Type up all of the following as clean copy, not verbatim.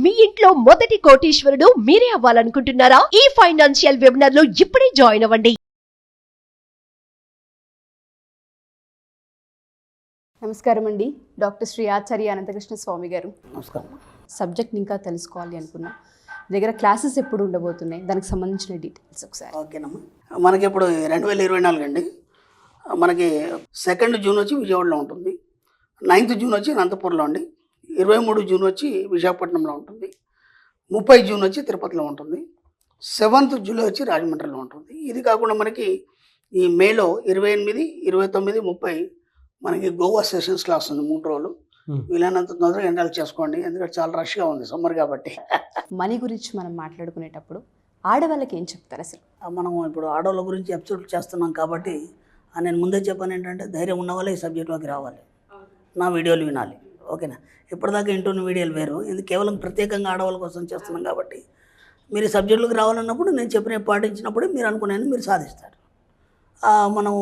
మీ ఇంట్లో మొదటి కోటీశ్వరుడు మీరే అవ్వాలనుకుంటున్నారా? ఈ ఫైనాన్షియల్ వెబినార్ లో ఇప్పుడే జాయిన్ అవ్వండి. నమస్కారం అండి. డాక్టర్ శ్రీ ఆచార్య అనంతకృష్ణ స్వామి గారు. నమస్కారం. సబ్జెక్ట్ ఇంకా తెలుసుకోవాలి అనుకున్నా. దగ్గర క్లాసెస్ ఎప్పుడు ఉండబోతున్నాయి, దానికి సంబంధించిన డీటెయిల్స్ ఒకసారి. ఓకేనమ్మా. మనకి ఇప్పుడు 2024 అండి. మనకి 2 జూన్ వచ్చి విజయవాడలో ఉంటుంది, 9th జూన్ వచ్చి అనంతపూర్లో అండి, 23 జూన్ వచ్చి విశాఖపట్నంలో ఉంటుంది, 30 జూన్ వచ్చి తిరుపతిలో ఉంటుంది, 7th జూలై వచ్చి రాజమండ్రిలో ఉంటుంది. ఇది కాకుండా మనకి ఈ మేలో 28, 29, 30 మనకి గోవా సెషన్స్ క్లాస్ ఉంది 3 రోజులు. వీలైనంత తొందరగా ఎండాలు చేసుకోండి, ఎందుకంటే చాలా రష్గా ఉంది సమ్మర్ కాబట్టి. మనీ గురించి మనం మాట్లాడుకునేటప్పుడు ఆడవాళ్ళకి ఏం చెప్తారు అసలు? మనం ఇప్పుడు ఆడవాళ్ళ గురించి ఎపిసోడ్ చేస్తున్నాం కాబట్టి నేను ముందే చెప్పాను ఏంటంటే, ధైర్యం ఉన్న వాళ్ళే ఈ సబ్జెక్ట్లోకి రావాలి, నా వీడియోలు వినాలి. ఓకేనా? ఇప్పటిదాకా ఇంటున్న వీడియోలు వేరు, ఇది కేవలం ప్రత్యేకంగా ఆడవాళ్ళ కోసం చేస్తున్నాం కాబట్టి మీరు ఈ సబ్జెక్టులోకి రావాలన్నప్పుడు నేను చెప్పిన పాటించినప్పుడు మీరు అనుకునేది మీరు సాధిస్తారు. మనం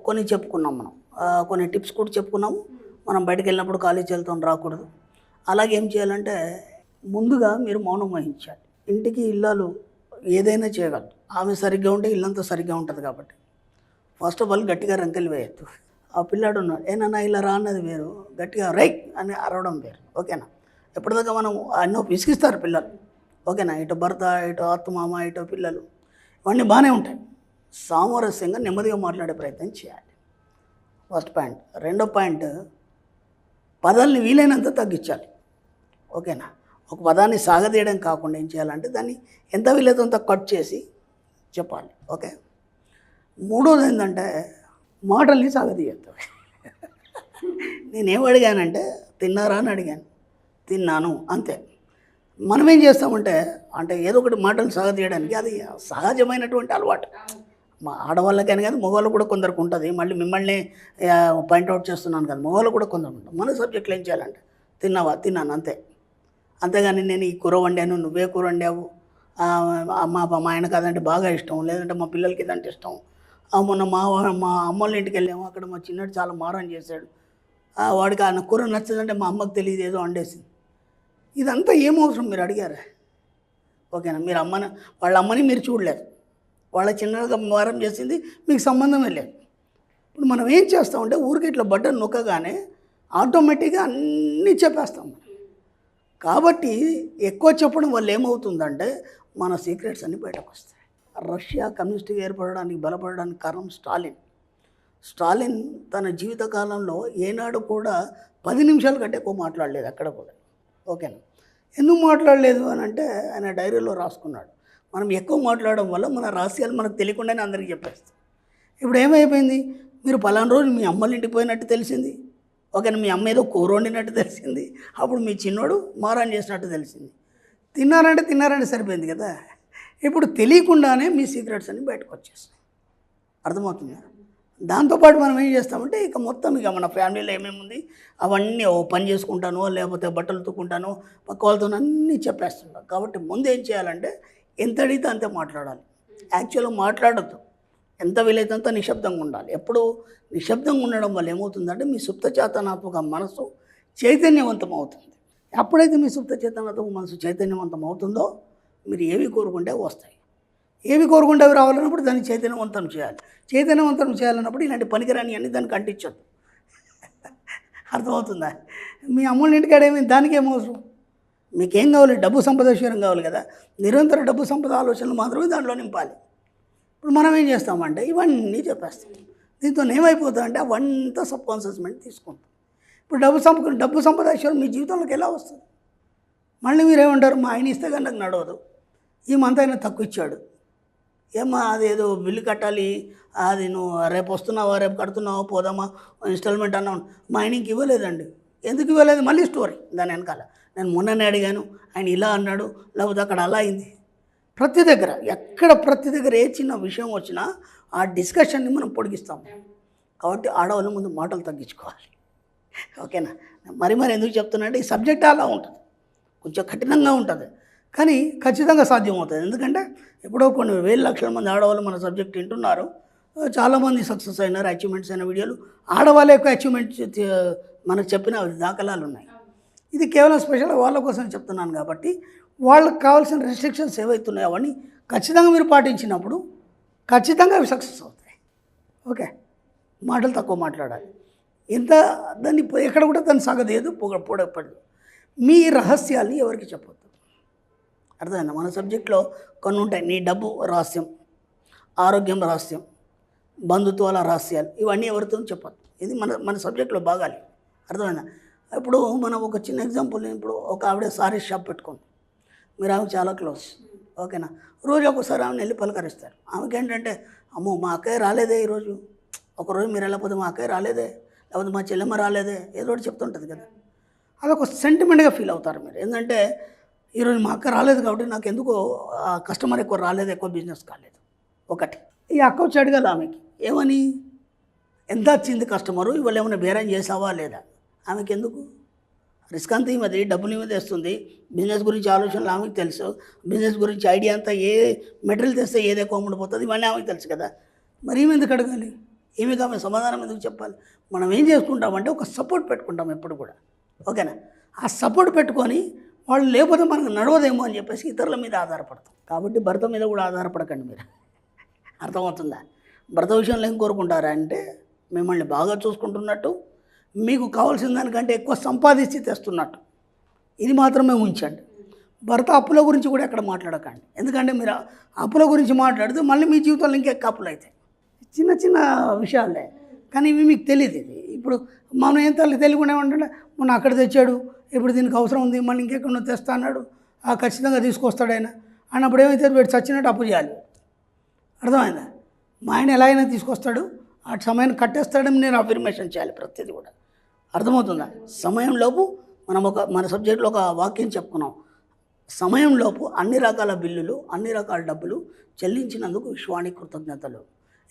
కొన్ని చెప్పుకున్నాం, మనం కొన్ని టిప్స్ కూడా చెప్పుకున్నాము. మనం బయటకు వెళ్ళినప్పుడు కాలేజీ వెళ్తాం రాకూడదు. అలాగే ఏం చేయాలంటే, ముందుగా మీరు మౌనం వహించాలి. ఇంటికి ఇల్లాలు ఏదైనా చేయగలరు, ఆమె సరిగ్గా ఉంటే ఇల్లంతా సరిగ్గా ఉంటుంది కాబట్టి ఫస్ట్ ఆఫ్ ఆల్ గట్టిగా రంకెలు వేయద్దు. ఆ పిల్లాడు ఉన్నాడు, ఏనన్నా ఇలా రా అన్నది వేరు, గట్టిగా రైట్ అని అరవడం వేరు. ఓకేనా? ఎప్పటిదాకా మనం ఎన్నో విసిగిస్తారు పిల్లలు. ఓకేనా? ఇటు భర్త, ఇటు అత్తమామ, ఇటు పిల్లలు, ఇవన్నీ బాగానే ఉంటాయి. సామరస్యంగా నెమ్మదిగా మాట్లాడే ప్రయత్నం చేయాలి, ఫస్ట్ పాయింట్. రెండో పాయింట్, పదాలని వీలైనంత తగ్గించాలి. ఓకేనా? ఒక పదాన్ని సాగదీయడం కాకుండా ఏం చేయాలంటే, దాన్ని ఎంత వీలైతే అంత కట్ చేసి చెప్పాలి. ఓకే. మూడోది ఏంటంటే, మాటల్ని సాగదీయద్దు. నేనేం అడిగానంటే, తిన్నారా అని అడిగాను, తిన్నాను, అంతే. మనం ఏం చేస్తామంటే, అంటే ఏదో ఒకటి మాటలు సాగదీయడానికి, అది సహజమైనటువంటి అలవాటు. మా ఆడవాళ్ళకైనా కానీ మగవాళ్ళు కూడా కొందరికి ఉంటుంది. మళ్ళీ మిమ్మల్ని పాయింట్అవుట్ చేస్తున్నాను కదా, మగవాళ్ళు కూడా కొందరు ఉంటుంది. మన సబ్జెక్టులు ఏం చేయాలంటే, తిన్నావా, తిన్నాను, అంతే. అంతేగాని నేను ఈ కూర వండాను, నువ్వే కూర వండావు, మా ఆయనకు అదంటే బాగా ఇష్టం, లేదంటే మా పిల్లలకి ఇదంటే ఇష్టం, మొన్న మా అమ్మోళ్ళ ఇంటికి వెళ్ళాము, అక్కడ మా చిన్నడు చాలా మారం చేశాడు, వాడికి ఆయన కూర నచ్చదంటే మా అమ్మకి తెలియదు, ఏదో వండేసింది. ఇదంతా ఏమవసరం మీరు అడిగారా? ఓకేనా? మీరు వాళ్ళ అమ్మని మీరు చూడలేదు, వాళ్ళ చిన్నగా మారం చేసింది మీకు సంబంధమే లేదు. ఇప్పుడు మనం ఏం చేస్తామంటే, ఊరికి ఇట్లా బటన్ నొక్కగానే ఆటోమేటిక్గా అన్నీ చెప్పేస్తాం. కాబట్టి ఎక్కువ చెప్పడం వల్ల ఏమవుతుందంటే, మన సీక్రెట్స్ అన్నీ బయటకు వస్తాయి. రష్యా కమ్యూనిస్ట్గా ఏర్పడడానికి బలపడడానికి కారణం స్టాలిన్ తన జీవితకాలంలో ఏనాడు కూడా 10 నిమిషాల కంటే ఎక్కువ మాట్లాడలేదు ఎక్కడ కూడా. ఓకేనా? ఎందుకు మాట్లాడలేదు అని అంటే, ఆయన డైరీలో రాసుకున్నాడు. మనం ఎక్కువ మాట్లాడడం వల్ల మన రహస్యాలు మనకు తెలియకుండానే అందరికీ చెప్పేస్తాం. ఇప్పుడు ఏమైపోయింది, మీరు పలానా రోజు మీ అమ్మల ఇంటికి పోయినట్టు తెలిసింది. ఓకేనా? మీ అమ్మ ఏదో కూర వండినట్టు తెలిసింది. అప్పుడు మీ చిన్నోడు మారాన్ చేసినట్టు తెలిసింది. తిన్నారంటే సరిపోయింది కదా. ఇప్పుడు తెలియకుండానే మీ సీక్రెట్స్ అన్నీ బయటకు వచ్చేస్తాయి. అర్థమవుతుందా? దాంతోపాటు మనం ఏం చేస్తామంటే, ఇక మొత్తం ఇక మన ఫ్యామిలీలో ఏమేమి ఉంది అవన్నీ ఓ పని చేసుకుంటానో, లేకపోతే బట్టలు ఉతుక్కుంటానో, పక్క వాళ్ళతో అన్నీ చెప్పేస్తుంటాం. కాబట్టి ముందు ఏం చేయాలంటే, ఎంత అడిగితే అంతే మాట్లాడాలి. యాక్చువల్గా మాట్లాడద్దు, ఎంత వీలైతే అంత నిశ్శబ్దంగా ఉండాలి. ఎప్పుడు నిశ్శబ్దంగా ఉండడం వల్ల ఏమవుతుందంటే, మీ సుప్త చేతనాత్మక మనసు చైతన్యవంతం అవుతుంది. ఎప్పుడైతే మీ సుప్త చేతనాత్మక మనసు చైతన్యవంతం అవుతుందో, మీరు ఏవి కోరుకుంటే వస్తాయి. ఏవి కోరుకుంటే అవి రావాలన్నప్పుడు దాన్ని చైతన్యవంతం చేయాలి. చైతన్యవంతం చేయాలన్నప్పుడు ఇలాంటి పనికిరాని అన్నీ దానికి అంటించద్దు. అర్థమవుతుందా? మీ అమ్మోళ్ళ ఇంటికాడేమి దానికి ఏమవసరం? మీకేం కావాలి? డబ్బు సంపద విషయం కావాలి కదా. నిరంతర డబ్బు సంపద ఆలోచనలు మాత్రమే దాంట్లో నింపాలి. ఇప్పుడు మనం ఏం చేస్తామంటే, ఇవన్నీ చెప్పేస్తాం. దీంతో ఏమైపోతుందంటే, అవంతా సబ్ కాన్షియస్ మైండ్ తీసుకుంటాం. ఇప్పుడు డబ్బు సంపద విషయం మీ జీవితంలోకి ఎలా వస్తుంది? మళ్ళీ మీరేమంటారు, మా ఆయన ఇస్తే కానీ నాకు నడవదు, ఈ మంత్ అయినా తక్కువ ఇచ్చాడు, ఏమా అదేదో బిల్లు కట్టాలి, అది నువ్వు రేపు వస్తున్నావా, రేపు కడుతున్నావా, పోదామా, ఇన్స్టాల్మెంట్ అన్నావు, మా ఆయనకి ఇవ్వలేదండి. ఎందుకు ఇవ్వలేదు? మళ్ళీ స్టోరీ దాని వెనకాల. నేను మొన్ననే అడిగాను, ఆయన ఇలా అన్నాడు, లేకపోతే అక్కడ అలా అయింది. ప్రతి దగ్గర ఏ చిన్న విషయం వచ్చినా ఆ డిస్కషన్ని మనం పొడిగిస్తాము. కాబట్టి ఆడవాళ్ళ ముందు మాటలు తగ్గించుకోవాలి. ఓకేనా? మరి ఎందుకు చెప్తున్నా అంటే, ఈ సబ్జెక్ట్ అలా ఉంటుంది, కొంచెం కఠినంగా ఉంటుంది, కానీ ఖచ్చితంగా సాధ్యమవుతుంది. ఎందుకంటే ఎప్పుడో కొన్ని వేల లక్షల మంది ఆడవాళ్ళు మన సబ్జెక్ట్ వింటున్నారు. చాలామంది సక్సెస్ అయినారు, అచీవ్మెంట్స్ అయిన వీడియోలు, ఆడవాళ్ళ యొక్క అచీవ్మెంట్స్ మనకు చెప్పిన దాఖలాలు ఉన్నాయి. ఇది కేవలం స్పెషల్ వాళ్ళ కోసం చెప్తున్నాను కాబట్టి వాళ్ళకి కావాల్సిన రెస్ట్రిక్షన్స్ ఏవైతున్నాయో అవన్నీ ఖచ్చితంగా మీరు పాటించినప్పుడు ఖచ్చితంగా అవి సక్సెస్ అవుతాయి. ఓకే, మాటలు తక్కువ మాట్లాడాలి, ఎంత దాన్ని ఎక్కడ కూడా దాన్ని సాగదేయదు, పొడపడదు. మీ రహస్యాల్ని ఎవరికి చెప్పొద్దు. అర్థమైందా? మన సబ్జెక్ట్లో కొన్ని ఉంటాయి. నీ డబ్బు రహస్యం, ఆరోగ్యం రహస్యం, బంధుత్వాల రహస్యాలు, ఇవన్నీ ఎవరితో చెప్పొద్దు. ఇది మన సబ్జెక్ట్లో భాగాలి. అర్థమైందా? ఇప్పుడు మనం ఒక చిన్న ఎగ్జాంపుల్, ఇప్పుడు ఒక ఆవిడ సారీ షాప్ పెట్టుకుంది, మీరు ఆమె చాలా క్లోజ్, ఓకేనా? రోజు ఒకసారి ఆమెను వెళ్ళి పలకరిస్తారు. ఆమెకి ఏంటంటే, అమ్మో మా అక్కయ్య రాలేదే ఈరోజు, ఒకరోజు మీరు వెళ్ళకపోతే మా అక్కయ్య రాలేదే, లేకపోతే మా చెల్లెమ్మ రాలేదే, ఏదో ఒకటి చెప్తుంటుంది కదా. అదొక సెంటిమెంట్గా ఫీల్ అవుతారు మీరు. ఏంటంటే ఈరోజు మా అక్క రాలేదు కాబట్టి నాకు ఎందుకో ఆ కస్టమర్ ఎక్కువ రాలేదు, ఎక్కువ బిజినెస్ కాలేదు. ఒకటి ఈ అక్క వచ్చి అడగాలి ఆమెకి, ఏమని, ఎంత వచ్చింది కస్టమరు, ఇవాళ ఏమైనా బేరం చేసావా లేదా. ఆమెకి ఎందుకు, రిస్క్ అంతా ఈమెది, డబ్బులు ఈమె తెస్తుంది, బిజినెస్ గురించి ఆలోచనలు ఆమెకు తెలుసు, బిజినెస్ గురించి ఐడియా అంతా, ఏ మెటీరియల్ తెస్తే ఏది ఎక్కువ అమ్ముడిపోతుంది ఇవన్నీ ఆమెకు తెలుసు కదా. మరి ఈమె ఎందుకు అడగాలి, ఈమెకి ఆమె సమాధానం ఎందుకు చెప్పాలి. మనం ఏం చేసుకుంటామంటే ఒక సపోర్ట్ పెట్టుకుంటాం ఎప్పుడు కూడా, ఓకేనా? ఆ సపోర్ట్ పెట్టుకొని వాళ్ళు లేకపోతే మనకు నడవదేమో అని చెప్పేసి ఇతరుల మీద ఆధారపడతాం. కాబట్టి భర్త మీద కూడా ఆధారపడకండి మీరు. అర్థమవుతుందా? భర్త విషయంలో ఏం కోరుకుంటారా అంటే మిమ్మల్ని బాగా చూసుకుంటున్నట్టు, మీకు కావాల్సిన దానికంటే ఎక్కువ సంపాదించి తెస్తున్నట్టు, ఇది మాత్రమే ఉంచండి. భర్త అప్పుల గురించి కూడా ఎక్కడ మాట్లాడకండి. ఎందుకంటే మీరు అప్పుల గురించి మాట్లాడితే మళ్ళీ మీ జీవితంలో ఇంకెక్కువ అప్పులు అవుతాయి. చిన్న చిన్న విషయాలే, కానీ ఇవి మీకు తెలియదు. ఇది ఇప్పుడు మనం ఏం తెలియకుండా ఏమంటే మొన్న అక్కడ తెచ్చాడు, ఇప్పుడు దీనికి అవసరం ఉంది, మళ్ళీ ఇంకెక్కడ తెస్తా అన్నాడు, ఖచ్చితంగా తీసుకొస్తాడు ఆయన అన్నప్పుడు ఏమైతే వీడు చచ్చినట్టు అప్పు చేయాలి. అర్థమైందా? మా ఆయన ఎలా అయినా తీసుకొస్తాడు, ఆ సమయాన్ని కట్టేస్తాడని నేను అఫర్మేషన్ చేయాలి ప్రతిదీ కూడా. అర్థమవుతుందా? సమయంలోపు మన సబ్జెక్ట్లో ఒక వాక్యం చెప్పుకున్నాం, సమయంలోపు అన్ని రకాల బిల్లులు, అన్ని రకాల డబ్బులు చెల్లించినందుకు విశ్వానికి కృతజ్ఞతలు.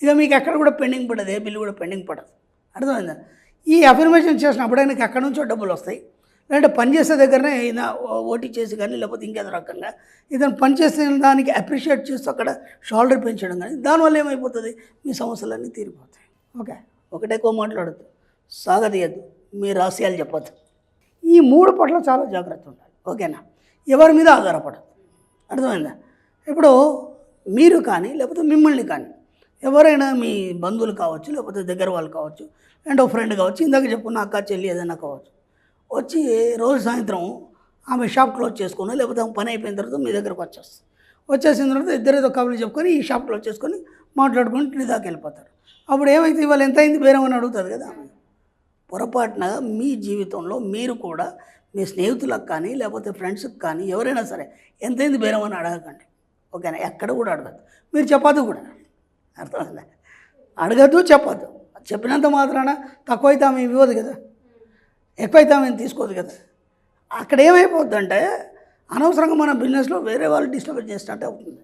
ఇక మీకు ఎక్కడ కూడా పెండింగ్ పడదు, ఏ బిల్లు కూడా పెండింగ్ పడదు. అర్థమైందా? ఈ అఫర్మేషన్ చేసినప్పుడు ఆయనకి ఎక్కడి నుంచో డబ్బులు వస్తాయి, లేదంటే పనిచేసే దగ్గరనే ఈయన ఓటీ చేసి కానీ లేకపోతే ఇంకేదో రకంగా ఇతను పనిచేసిన దానికి అప్రిషియేట్ చేస్తూ అక్కడ షోల్డర్ పెంచడం కానీ, దానివల్ల ఏమైపోతుంది, మీ సమస్యలన్నీ తీరిపోతాయి. ఓకే, ఒకటే ఎక్కువ మాట్లాడద్దు, సాగదీయద్దు, మీ రహస్యాలు చెప్పద్దు. ఈ 3 పట్ల చాలా జాగ్రత్త ఉండాలి, ఓకేనా? ఎవరి మీద ఆధారపడదు. అర్థమైందా? ఇప్పుడు మీరు కానీ లేకపోతే మిమ్మల్ని కానీ ఎవరైనా మీ బంధువులు కావచ్చు, లేకపోతే దగ్గర వాళ్ళు కావచ్చు, అండ్ ఒక ఫ్రెండ్ కావచ్చు, ఇందాక చెప్పుకున్న అక్క చెల్లి ఏదైనా కావచ్చు, వచ్చి రోజు సాయంత్రం ఆమె షాప్ క్లోజ్ చేసుకుని లేకపోతే ఆమె పని అయిపోయిన తర్వాత మీ దగ్గరకు వచ్చేసిన తర్వాత ఇద్దరేదో కబుర్లు చెప్పుకొని ఈ షాప్ క్లోజ్ చేసుకొని మాట్లాడుకొని ఇంటి దాకా వెళ్ళిపోతారు. అప్పుడు ఏమైతే ఇవాళ ఎంత అయింది బేరం అని అడుగుతుంది కదా ఆమె. పొరపాటున మీ జీవితంలో మీరు కూడా మీ స్నేహితులకు కానీ లేకపోతే ఫ్రెండ్స్కి కానీ ఎవరైనా సరే ఎంతైంది బేరం అని అడగకండి, ఓకేనా? ఎక్కడ కూడా అడగద్దు, మీరు చెప్పద్దు కూడా. అర్థమైందా? అడగద్దు, చెప్పద్దు. చెప్పినంత మాత్రాన తక్కువైతే ఆమె ఇవ్వదు కదా, ఎక్కువైతే ఆమె తీసుకోదు కదా. అక్కడ ఏమైపోద్దంటే అనవసరంగా మన బిజినెస్లో వేరే వాళ్ళు డిస్టర్బ్ చేసినట్టు అవుతుంది.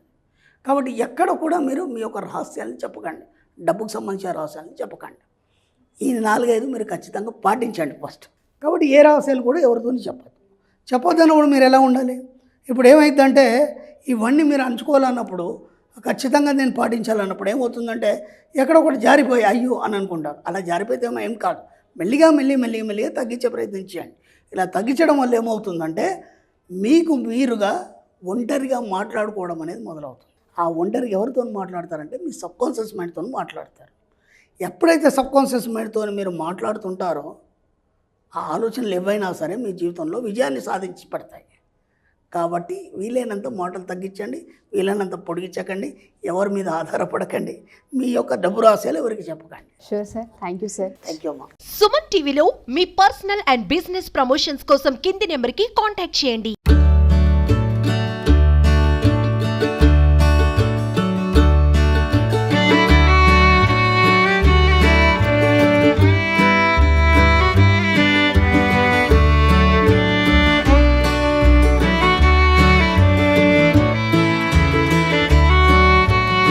కాబట్టి ఎక్కడ కూడా మీరు మీ యొక్క రహస్యాలను చెప్పకండి, డబ్బుకు సంబంధించిన రహస్యాలను చెప్పకండి. ఈ 4-5 మీరు ఖచ్చితంగా పాటించండి ఫస్ట్. కాబట్టి ఏ రహస్యాలు కూడా ఎవరితో చెప్పొద్దు అన్నప్పుడు మీరు ఎలా ఉండాలి? ఇప్పుడు ఏమైందంటే ఇవన్నీ మీరు అంచుకోవాలన్నప్పుడు ఖచ్చితంగా నేను పాటించాలన్నప్పుడు ఏమవుతుందంటే ఎక్కడ ఒకటి జారిపోయి అయ్యో అని అనుకుంటారు. అలా జారిపోతే ఏం కాదు, మెల్లిగా తగ్గించే ప్రయత్నం చేయండి. ఇలా తగ్గించడం వల్ల ఏమవుతుందంటే మీకు మీరుగా ఒంటరిగా మాట్లాడుకోవడం అనేది మొదలవుతుంది. ఆ ఒంటరిగా ఎవరితో మాట్లాడతారంటే మీ సబ్కాన్షియస్ మైండ్తో మాట్లాడతారు. ఎప్పుడైతే సబ్కాన్షియస్ మైండ్తో మీరు మాట్లాడుతుంటారో ఆ ఆలోచనలు ఏవైనా సరే మీ జీవితంలో విజయాన్ని సాధించి పడతాయి. కాబట్టి వీలైనంత మాటలు తగ్గించండి, వీలైనంత పొడిగించకండి, ఎవరి మీద ఆధారపడకండి, మీ యొక్క డబ్బు రహస్యాలు ఎవరికి చెప్పకండి. Sure sir, thank you sir. Thank you అమ్మా. సుమన్ టీవీలో మీ పర్సనల్ అండ్ బిజినెస్ ప్రమోషన్స్ కోసం కింది నెంబర్కి కాంటాక్ట్ చేయండి.